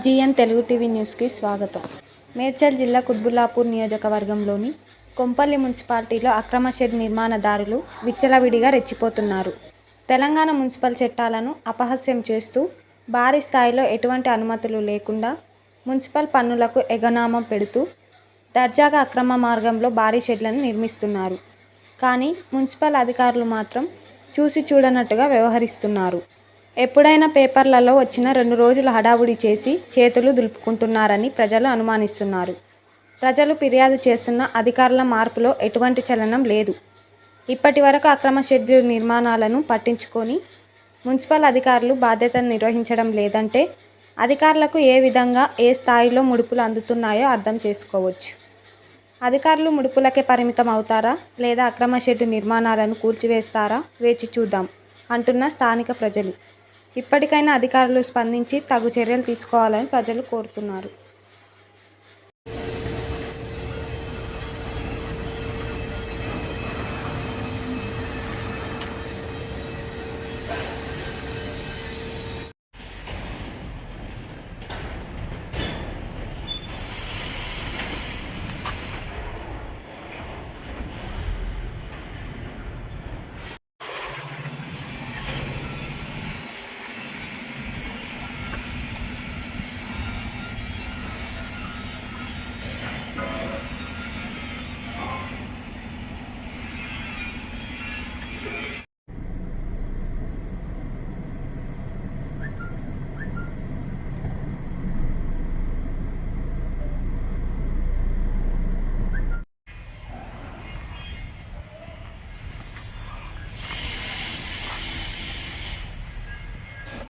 GN Telugu TV న్యూస్కి స్వాగతం. మేడ్చల్ జిల్లా కుత్బుల్లాపూర్ నియోజకవర్గంలోని కొంపల్లి మున్సిపాలిటీలో అక్రమ షెడ్ నిర్మాణదారులు విచ్చలవిడిగా రెచ్చిపోతున్నారు. తెలంగాణ మున్సిపల్ చట్టాలను అపహాస్యం చేస్తూ భారీ స్థాయిలో ఎటువంటి అనుమతులు లేకుండా మున్సిపల్ పన్నులకు ఎగనామం పెడుతూ దర్జాగా అక్రమ మార్గంలో భారీ షెడ్లను నిర్మిస్తున్నారు. కానీ మున్సిపల్ అధికారులు మాత్రం చూసి చూడనట్టుగా వ్యవహరిస్తున్నారు. ఎప్పుడైనా పేపర్లలో వచ్చిన 2 రోజులు హడావుడి చేసి చేతులు దులుపుకుంటున్నారని ప్రజలు అనుమానిస్తున్నారు. ప్రజలు ఫిర్యాదు చేస్తున్న అధికారుల మార్పులో ఎటువంటి చలనం లేదు. ఇప్పటి వరకు అక్రమ షెడ్లు నిర్మాణాలను పట్టించుకొని మున్సిపల్ అధికారులు బాధ్యతను నిర్వహించడం లేదంటే అధికారులకు ఏ విధంగా ఏ స్థాయిలో ముడుపులు అందుతున్నాయో అర్థం చేసుకోవచ్చు. అధికారులు ముడుపులకే పరిమితం అవుతారా లేదా అక్రమ షెడ్డు నిర్మాణాలను కూల్చివేస్తారా వేచి చూద్దాం అంటున్న స్థానిక ప్రజలు. ఇప్పటికైనా అధికారులు స్పందించి తగు చర్యలు తీసుకోవాలని ప్రజలు కోరుతున్నారు.